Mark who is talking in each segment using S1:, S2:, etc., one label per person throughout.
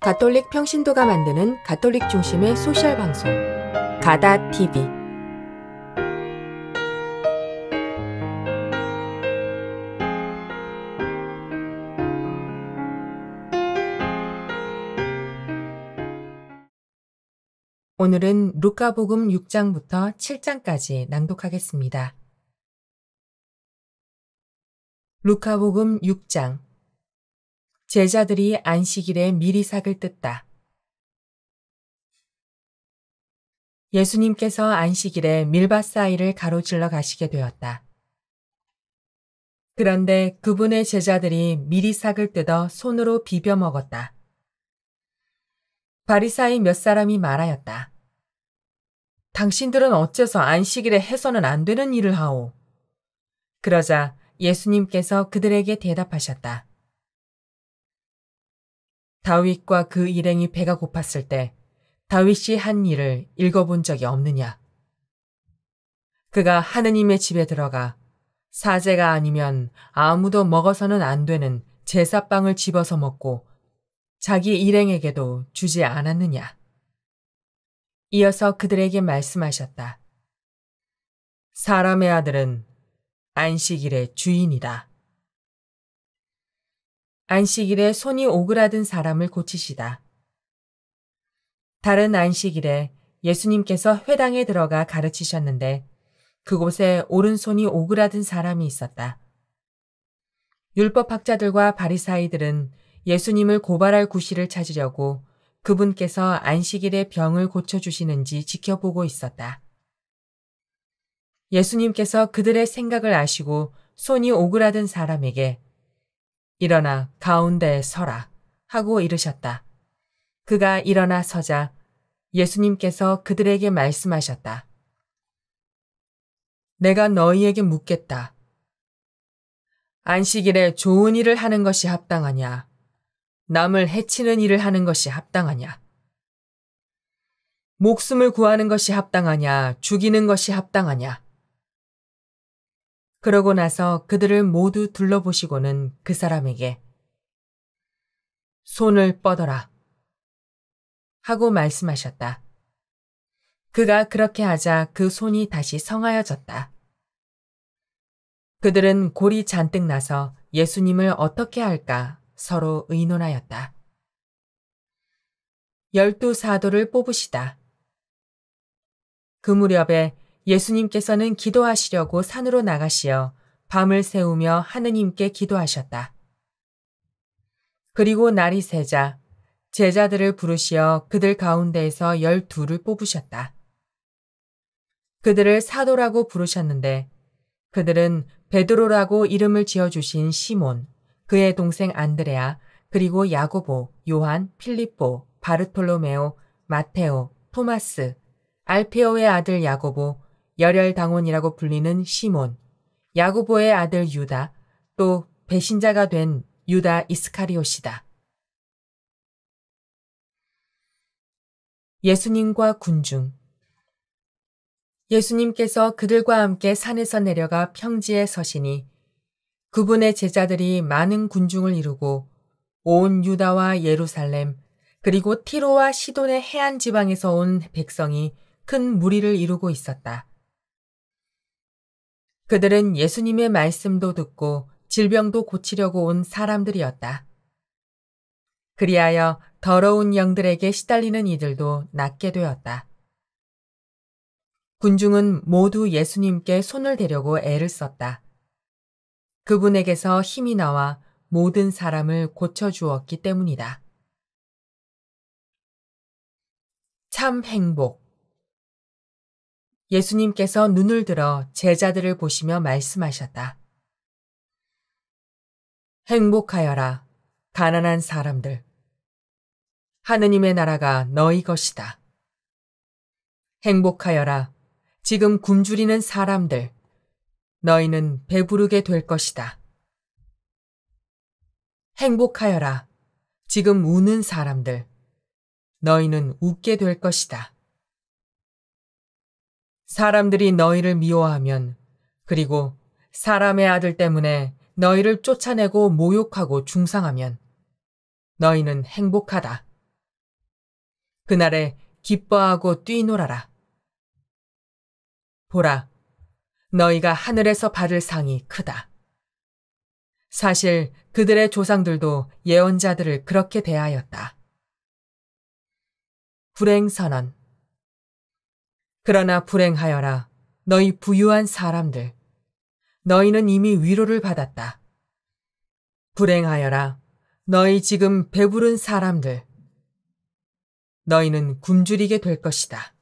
S1: 가톨릭 평신도가 만드는 가톨릭 중심의 소셜 방송 가다TV. 오늘은 루카복음 6장부터 7장까지 낭독하겠습니다. 루카복음 6장. 제자들이 안식일에 미리 삭을 뜯다. 예수님께서 안식일에 밀밭 사이를 가로질러 가시게 되었다. 그런데 그분의 제자들이 미리 삭을 뜯어 손으로 비벼 먹었다. 바리사이 몇 사람이 말하였다. 당신들은 어째서 안식일에 해서는 안 되는 일을 하오? 그러자 예수님께서 그들에게 대답하셨다. 다윗과 그 일행이 배가 고팠을 때 다윗이 한 일을 읽어본 적이 없느냐? 그가 하느님의 집에 들어가 사제가 아니면 아무도 먹어서는 안 되는 제사빵을 집어서 먹고 자기 일행에게도 주지 않았느냐? 이어서 그들에게 말씀하셨다. 사람의 아들은 안식일의 주인이다. 안식일에 손이 오그라든 사람을 고치시다. 다른 안식일에 예수님께서 회당에 들어가 가르치셨는데 그곳에 오른손이 오그라든 사람이 있었다. 율법학자들과 바리사이들은 예수님을 고발할 구실을 찾으려고 그분께서 안식일에 병을 고쳐주시는지 지켜보고 있었다. 예수님께서 그들의 생각을 아시고 손이 오그라든 사람에게 일어나 가운데에 서라 하고 이르셨다. 그가 일어나 서자 예수님께서 그들에게 말씀하셨다. 내가 너희에게 묻겠다. 안식일에 좋은 일을 하는 것이 합당하냐? 남을 해치는 일을 하는 것이 합당하냐? 목숨을 구하는 것이 합당하냐? 죽이는 것이 합당하냐? 그러고 나서 그들을 모두 둘러보시고는 그 사람에게 손을 뻗어라 하고 말씀하셨다. 그가 그렇게 하자 그 손이 다시 성하여졌다. 그들은 골이 잔뜩 나서 예수님을 어떻게 할까 서로 의논하였다. 12 사도를 뽑으시다. 그 무렵에 예수님께서는 기도하시려고 산으로 나가시어 밤을 새우며 하느님께 기도하셨다. 그리고 날이 새자 제자들을 부르시어 그들 가운데에서 12를 뽑으셨다. 그들을 사도라고 부르셨는데 그들은 베드로라고 이름을 지어주신 시몬, 그의 동생 안드레아, 그리고 야고보, 요한, 필립보, 바르톨로메오, 마테오, 토마스, 알페오의 아들 야고보, 열혈당원이라고 불리는 시몬, 야고보의 아들 유다, 또 배신자가 된 유다 이스카리옷이다. 예수님과 군중. 예수님께서 그들과 함께 산에서 내려가 평지에 서시니 그분의 제자들이 많은 군중을 이루고 온 유다와 예루살렘 그리고 티로와 시돈의 해안 지방에서 온 백성이 큰 무리를 이루고 있었다. 그들은 예수님의 말씀도 듣고 질병도 고치려고 온 사람들이었다. 그리하여 더러운 영들에게 시달리는 이들도 낫게 되었다. 군중은 모두 예수님께 손을 대려고 애를 썼다. 그분에게서 힘이 나와 모든 사람을 고쳐주었기 때문이다. 참 행복. 예수님께서 눈을 들어 제자들을 보시며 말씀하셨다. 행복하여라, 가난한 사람들. 하느님의 나라가 너희 것이다. 행복하여라, 지금 굶주리는 사람들. 너희는 배부르게 될 것이다. 행복하여라, 지금 우는 사람들. 너희는 웃게 될 것이다. 사람들이 너희를 미워하면 그리고 사람의 아들 때문에 너희를 쫓아내고 모욕하고 중상하면 너희는 행복하다. 그날에 기뻐하고 뛰놀아라. 보라, 너희가 하늘에서 받을 상이 크다. 사실 그들의 조상들도 예언자들을 그렇게 대하였다. 불행선언. 그러나 불행하여라, 너희 부유한 사람들. 너희는 이미 위로를 받았다. 불행하여라, 너희 지금 배부른 사람들. 너희는 굶주리게 될 것이다.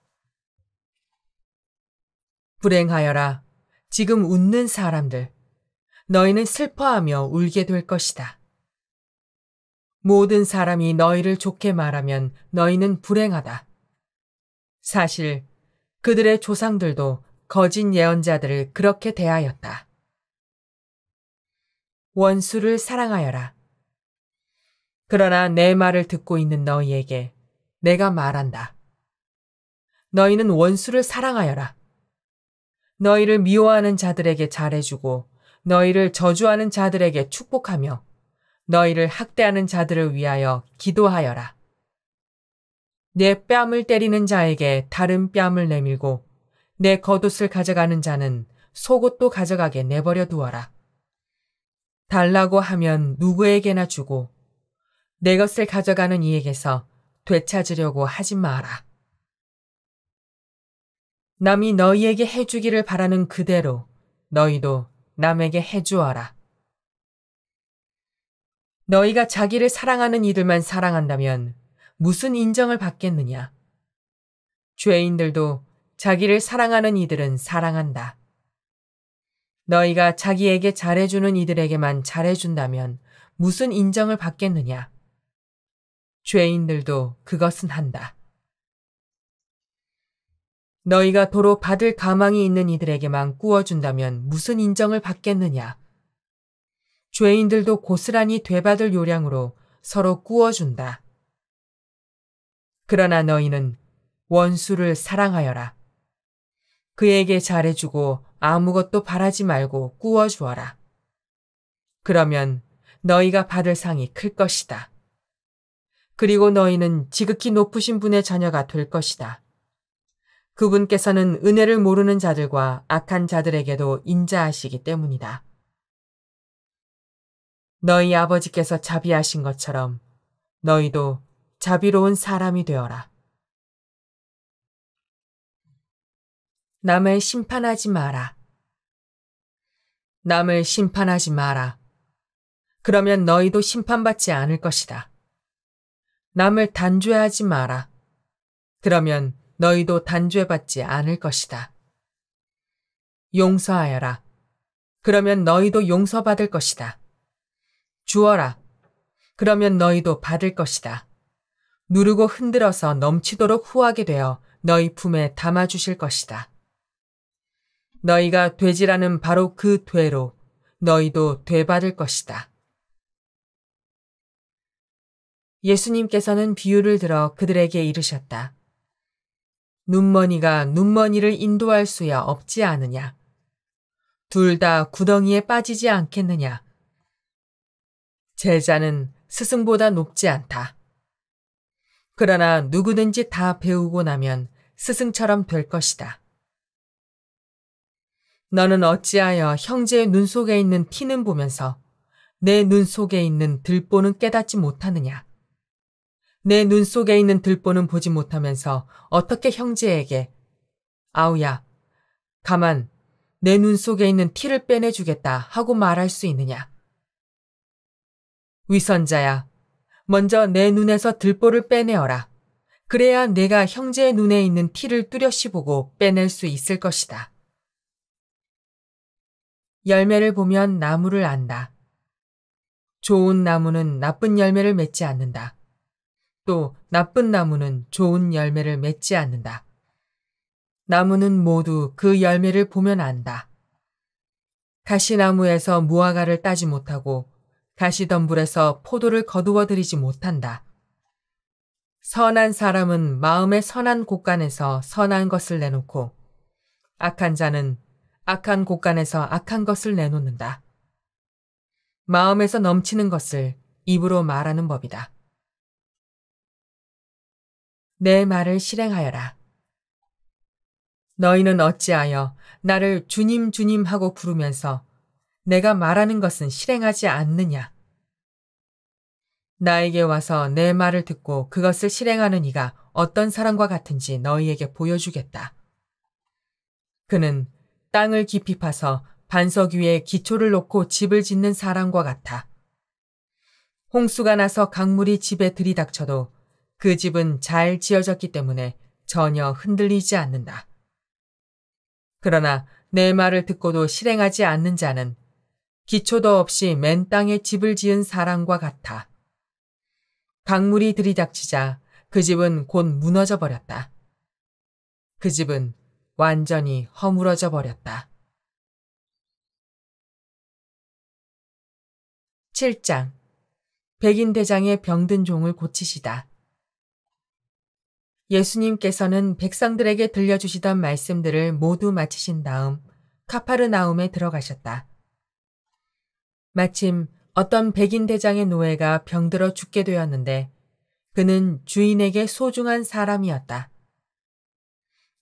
S1: 불행하여라, 지금 웃는 사람들. 너희는 슬퍼하며 울게 될 것이다. 모든 사람이 너희를 좋게 말하면 너희는 불행하다. 사실 그들의 조상들도 거짓 예언자들을 그렇게 대하였다. 원수를 사랑하여라. 그러나 내 말을 듣고 있는 너희에게 내가 말한다. 너희는 원수를 사랑하여라. 너희를 미워하는 자들에게 잘해주고 너희를 저주하는 자들에게 축복하며 너희를 학대하는 자들을 위하여 기도하여라. 내 뺨을 때리는 자에게 다른 뺨을 내밀고 내 겉옷을 가져가는 자는 속옷도 가져가게 내버려 두어라. 달라고 하면 누구에게나 주고 내 것을 가져가는 이에게서 되찾으려고 하지 마라. 남이 너희에게 해주기를 바라는 그대로 너희도 남에게 해주어라. 너희가 자기를 사랑하는 이들만 사랑한다면 무슨 인정을 받겠느냐? 죄인들도 자기를 사랑하는 이들은 사랑한다. 너희가 자기에게 잘해주는 이들에게만 잘해준다면 무슨 인정을 받겠느냐? 죄인들도 그것은 한다. 너희가 도로 받을 가망이 있는 이들에게만 꾸어준다면 무슨 인정을 받겠느냐? 죄인들도 고스란히 되받을 요량으로 서로 꾸어준다. 그러나 너희는 원수를 사랑하여라. 그에게 잘해주고 아무것도 바라지 말고 꾸어주어라. 그러면 너희가 받을 상이 클 것이다. 그리고 너희는 지극히 높으신 분의 자녀가 될 것이다. 그분께서는 은혜를 모르는 자들과 악한 자들에게도 인자하시기 때문이다. 너희 아버지께서 자비하신 것처럼 너희도 자비로운 사람이 되어라. 남을 심판하지 마라. 남을 심판하지 마라. 그러면 너희도 심판받지 않을 것이다. 남을 단죄하지 마라. 그러면 너희도 단죄받지 않을 것이다. 용서하여라. 그러면 너희도 용서받을 것이다. 주어라. 그러면 너희도 받을 것이다. 누르고 흔들어서 넘치도록 후하게 되어 너희 품에 담아주실 것이다. 너희가 되지라는 바로 그 되로 너희도 되받을 것이다. 예수님께서는 비유를 들어 그들에게 이르셨다. 눈머니가 눈머니를 인도할 수야 없지 않으냐? 둘 다 구덩이에 빠지지 않겠느냐? 제자는 스승보다 높지 않다. 그러나 누구든지 다 배우고 나면 스승처럼 될 것이다. 너는 어찌하여 형제의 눈 속에 있는 티는 보면서 내 눈 속에 있는 들보는 깨닫지 못하느냐? 내 눈 속에 있는 들보는 보지 못하면서 어떻게 형제에게 아우야, 가만, 내 눈 속에 있는 티를 빼내주겠다 하고 말할 수 있느냐? 위선자야, 먼저 내 눈에서 들보를 빼내어라. 그래야 내가 형제의 눈에 있는 티를 뚜렷이 보고 빼낼 수 있을 것이다. 열매를 보면 나무를 안다. 좋은 나무는 나쁜 열매를 맺지 않는다. 또 나쁜 나무는 좋은 열매를 맺지 않는다. 나무는 모두 그 열매를 보면 안다. 가시나무에서 무화과를 따지 못하고 가시덤불에서 포도를 거두어 들이지 못한다. 선한 사람은 마음의 선한 곳간에서 선한 것을 내놓고 악한 자는 악한 곳간에서 악한 것을 내놓는다. 마음에서 넘치는 것을 입으로 말하는 법이다. 내 말을 실행하여라. 너희는 어찌하여 나를 주님 주님 하고 부르면서 내가 말하는 것은 실행하지 않느냐. 나에게 와서 내 말을 듣고 그것을 실행하는 이가 어떤 사람과 같은지 너희에게 보여주겠다. 그는 땅을 깊이 파서 반석 위에 기초를 놓고 집을 짓는 사람과 같아. 홍수가 나서 강물이 집에 들이닥쳐도 그 집은 잘 지어졌기 때문에 전혀 흔들리지 않는다. 그러나 내 말을 듣고도 실행하지 않는 자는 기초도 없이 맨 땅에 집을 지은 사람과 같아. 강물이 들이닥치자 그 집은 곧 무너져 버렸다. 그 집은 완전히 허물어져 버렸다. 7장. 백인대장의 병든 종을 고치시다. 예수님께서는 백성들에게 들려주시던 말씀들을 모두 마치신 다음 카파르나움에 들어가셨다. 마침 어떤 백인대장의 노예가 병들어 죽게 되었는데 그는 주인에게 소중한 사람이었다.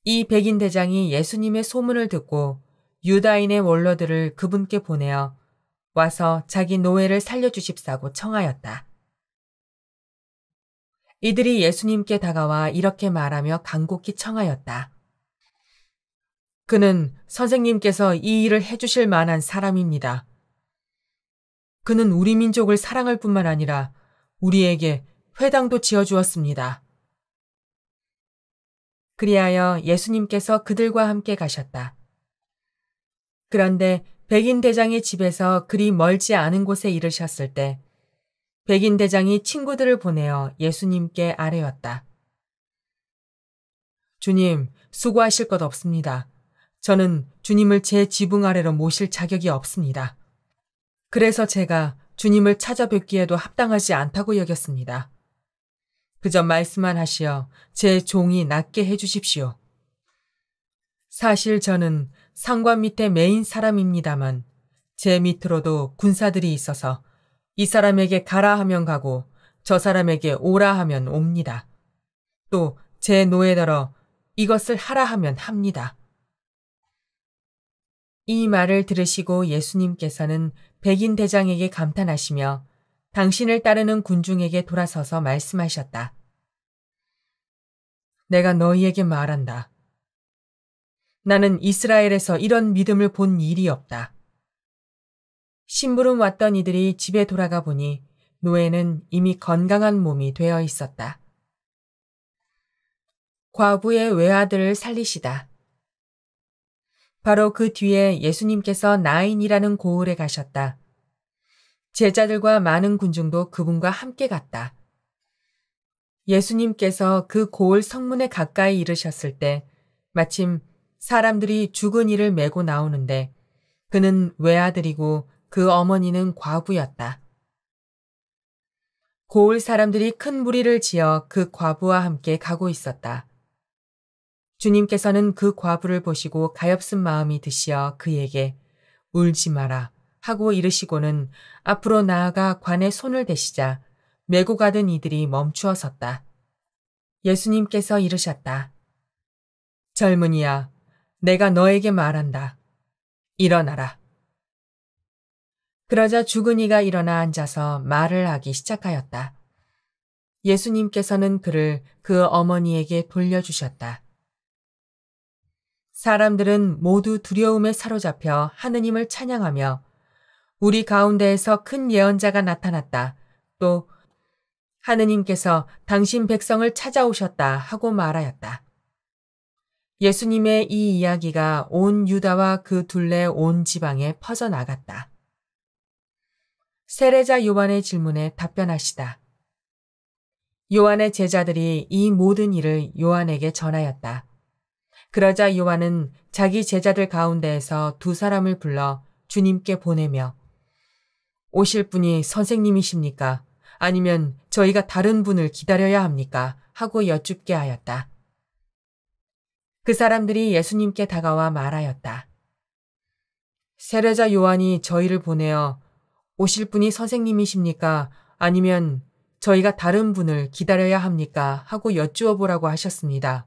S1: 이 백인대장이 예수님의 소문을 듣고 유다인의 원로들을 그분께 보내어 와서 자기 노예를 살려주십사고 청하였다. 이들이 예수님께 다가와 이렇게 말하며 간곡히 청하였다. 그는 선생님께서 이 일을 해주실 만한 사람입니다. 그는 우리 민족을 사랑할 뿐만 아니라 우리에게 회당도 지어주었습니다. 그리하여 예수님께서 그들과 함께 가셨다. 그런데 백인대장의 집에서 그리 멀지 않은 곳에 이르셨을 때 백인대장이 친구들을 보내어 예수님께 아뢰었다. 주님, 수고하실 것 없습니다. 저는 주님을 제 지붕 아래로 모실 자격이 없습니다. 그래서 제가 주님을 찾아뵙기에도 합당하지 않다고 여겼습니다. 그저 말씀만 하시어 제 종이 낫게 해주십시오. 사실 저는 상관 밑에 메인 사람입니다만 제 밑으로도 군사들이 있어서 이 사람에게 가라 하면 가고 저 사람에게 오라 하면 옵니다. 또 제 노예더러 이것을 하라 하면 합니다. 이 말을 들으시고 예수님께서는 백인 대장에게 감탄하시며 당신을 따르는 군중에게 돌아서서 말씀하셨다. 내가 너희에게 말한다. 나는 이스라엘에서 이런 믿음을 본 일이 없다. 심부름 왔던 이들이 집에 돌아가 보니 노예는 이미 건강한 몸이 되어 있었다. 과부의 외아들을 살리시다. 바로 그 뒤에 예수님께서 나인이라는 고을에 가셨다. 제자들과 많은 군중도 그분과 함께 갔다. 예수님께서 그 고을 성문에 가까이 이르셨을 때 마침 사람들이 죽은 이를 메고 나오는데 그는 외아들이고 그 어머니는 과부였다. 고을 사람들이 큰 무리를 지어 그 과부와 함께 가고 있었다. 주님께서는 그 과부를 보시고 가엾은 마음이 드시어 그에게 울지 마라 하고 이르시고는 앞으로 나아가 관에 손을 대시자 메고 가던 이들이 멈추어 섰다. 예수님께서 이르셨다. 젊은이야, 내가 너에게 말한다. 일어나라. 그러자 죽은 이가 일어나 앉아서 말을 하기 시작하였다. 예수님께서는 그를 그 어머니에게 돌려주셨다. 사람들은 모두 두려움에 사로잡혀 하느님을 찬양하며 우리 가운데에서 큰 예언자가 나타났다. 또 하느님께서 당신 백성을 찾아오셨다 하고 말하였다. 예수님의 이 이야기가 온 유다와 그 둘레 온 지방에 퍼져나갔다. 세례자 요한의 질문에 답변하시다. 요한의 제자들이 이 모든 일을 요한에게 전하였다. 그러자 요한은 자기 제자들 가운데에서 두 사람을 불러 주님께 보내며 오실 분이 선생님이십니까? 아니면 저희가 다른 분을 기다려야 합니까? 하고 여쭙게 하였다. 그 사람들이 예수님께 다가와 말하였다. 세례자 요한이 저희를 보내어 오실 분이 선생님이십니까? 아니면 저희가 다른 분을 기다려야 합니까? 하고 여쭈어 보라고 하셨습니다.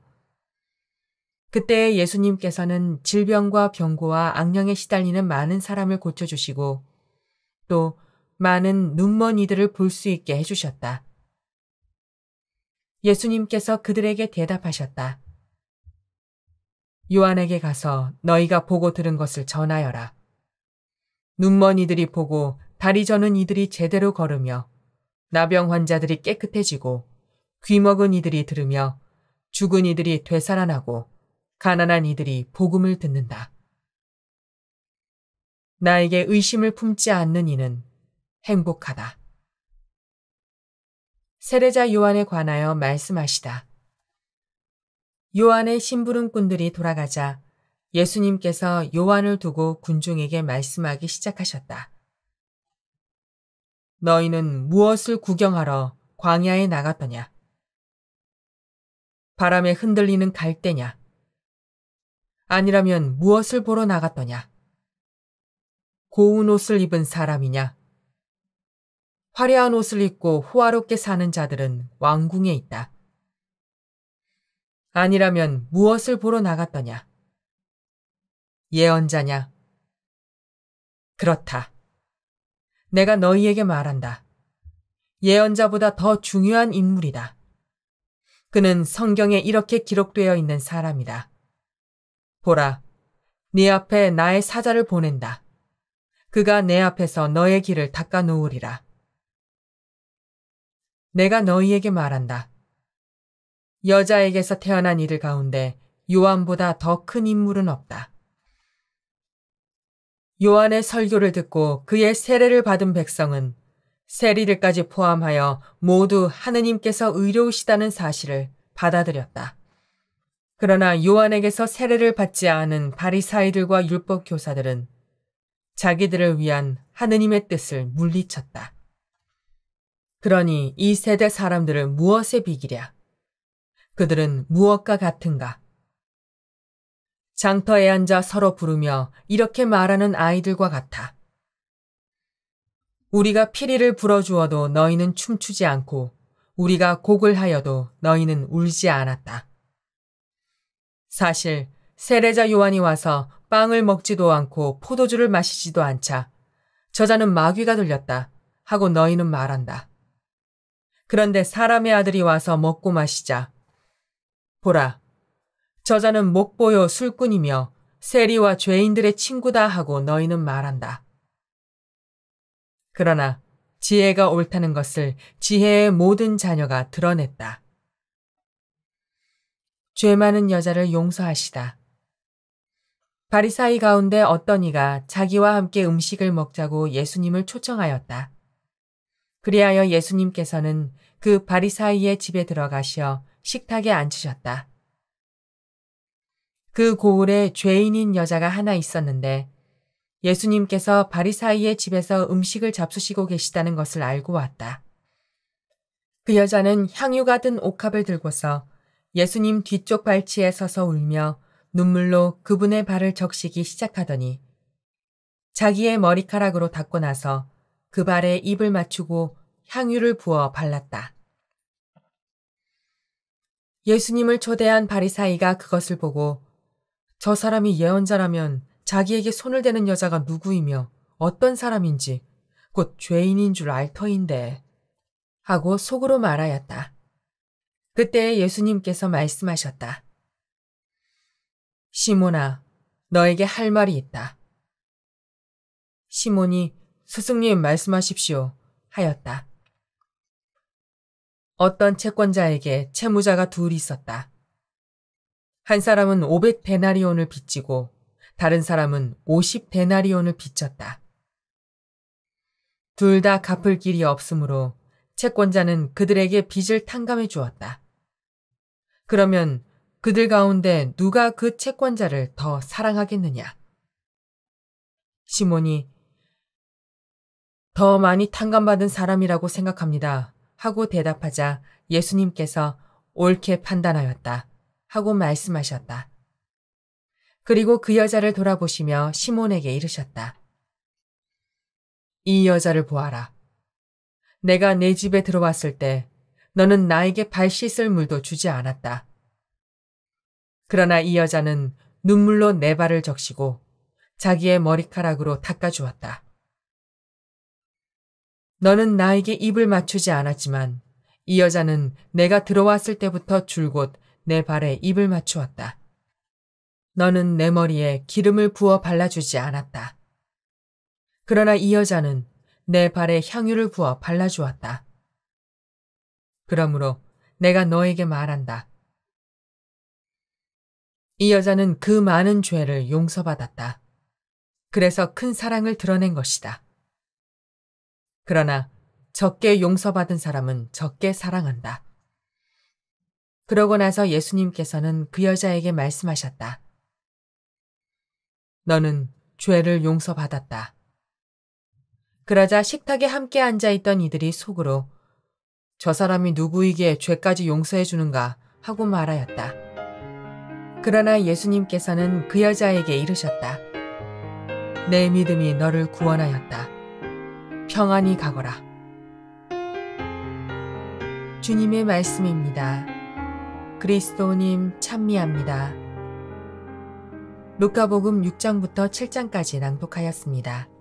S1: 그때 예수님께서는 질병과 병고와 악령에 시달리는 많은 사람을 고쳐주시고 또 많은 눈먼 이들을 볼 수 있게 해주셨다. 예수님께서 그들에게 대답하셨다. 요한에게 가서 너희가 보고 들은 것을 전하여라. 눈먼 이들이 보고 다리 저는 이들이 제대로 걸으며 나병 환자들이 깨끗해지고 귀먹은 이들이 들으며 죽은 이들이 되살아나고 가난한 이들이 복음을 듣는다. 나에게 의심을 품지 않는 이는 행복하다. 세례자 요한에 관하여 말씀하시다. 요한의 심부름꾼들이 돌아가자 예수님께서 요한을 두고 군중에게 말씀하기 시작하셨다. 너희는 무엇을 구경하러 광야에 나갔더냐? 바람에 흔들리는 갈대냐? 아니라면 무엇을 보러 나갔더냐? 고운 옷을 입은 사람이냐? 화려한 옷을 입고 호화롭게 사는 자들은 왕궁에 있다. 아니라면 무엇을 보러 나갔더냐? 예언자냐? 그렇다. 내가 너희에게 말한다. 예언자보다 더 중요한 인물이다. 그는 성경에 이렇게 기록되어 있는 사람이다. 보라, 네 앞에 나의 사자를 보낸다. 그가 내 앞에서 너의 길을 닦아 놓으리라. 내가 너희에게 말한다. 여자에게서 태어난 이들 가운데 요한보다 더 큰 인물은 없다. 요한의 설교를 듣고 그의 세례를 받은 백성은 세리들까지 포함하여 모두 하느님께서 의로우시다는 사실을 받아들였다. 그러나 요한에게서 세례를 받지 않은 바리사이들과 율법 교사들은 자기들을 위한 하느님의 뜻을 물리쳤다. 그러니 이 세대 사람들을 무엇에 비기랴? 그들은 무엇과 같은가? 장터에 앉아 서로 부르며 이렇게 말하는 아이들과 같아. 우리가 피리를 불어주어도 너희는 춤추지 않고 우리가 곡을 하여도 너희는 울지 않았다. 사실 세례자 요한이 와서 빵을 먹지도 않고 포도주를 마시지도 않자 저자는 마귀가 들렸다 하고 너희는 말한다. 그런데 사람의 아들이 와서 먹고 마시자. 보라, 저자는 목보요 술꾼이며 세리와 죄인들의 친구다 하고 너희는 말한다. 그러나 지혜가 옳다는 것을 지혜의 모든 자녀가 드러냈다. 죄 많은 여자를 용서하시다. 바리사이 가운데 어떤 이가 자기와 함께 음식을 먹자고 예수님을 초청하였다. 그리하여 예수님께서는 그 바리사이의 집에 들어가시어 식탁에 앉으셨다. 그 고을에 죄인인 여자가 하나 있었는데 예수님께서 바리사이의 집에서 음식을 잡수시고 계시다는 것을 알고 왔다. 그 여자는 향유가 든 옥합을 들고서 예수님 뒤쪽 발치에 서서 울며 눈물로 그분의 발을 적시기 시작하더니 자기의 머리카락으로 닦고 나서 그 발에 입을 맞추고 향유를 부어 발랐다. 예수님을 초대한 바리사이가 그것을 보고 저 사람이 예언자라면 자기에게 손을 대는 여자가 누구이며 어떤 사람인지 곧 죄인인 줄 알 터인데 하고 속으로 말하였다. 그때 예수님께서 말씀하셨다. 시몬아, 너에게 할 말이 있다. 시몬이 스승님 말씀하십시오 하였다. 어떤 채권자에게 채무자가 둘이 있었다. 한 사람은 500데나리온을 빚지고 다른 사람은 50데나리온을 빚졌다. 둘 다 갚을 길이 없으므로 채권자는 그들에게 빚을 탕감해 주었다. 그러면 그들 가운데 누가 그 채권자를 더 사랑하겠느냐? 시몬이 더 많이 탕감받은 사람이라고 생각합니다 하고 대답하자 예수님께서 옳게 판단하였다 하고 말씀하셨다. 그리고 그 여자를 돌아보시며 시몬에게 이르셨다. 이 여자를 보아라. 내가 내 집에 들어왔을 때 너는 나에게 발 씻을 물도 주지 않았다. 그러나 이 여자는 눈물로 내 발을 적시고 자기의 머리카락으로 닦아주었다. 너는 나에게 입을 맞추지 않았지만 이 여자는 내가 들어왔을 때부터 줄곧 내 발에 입을 맞추었다. 너는 내 머리에 기름을 부어 발라주지 않았다. 그러나 이 여자는 내 발에 향유를 부어 발라주었다. 그러므로 내가 너에게 말한다. 이 여자는 그 많은 죄를 용서받았다. 그래서 큰 사랑을 드러낸 것이다. 그러나 적게 용서받은 사람은 적게 사랑한다. 그러고 나서 예수님께서는 그 여자에게 말씀하셨다. 너는 죄를 용서받았다. 그러자 식탁에 함께 앉아있던 이들이 속으로 저 사람이 누구에게 죄까지 용서해 주는가 하고 말하였다. 그러나 예수님께서는 그 여자에게 이르셨다. 내 믿음이 너를 구원하였다. 평안히 가거라. 주님의 말씀입니다. 그리스도님 찬미합니다. 루카복음 6장부터 7장까지 낭독하였습니다.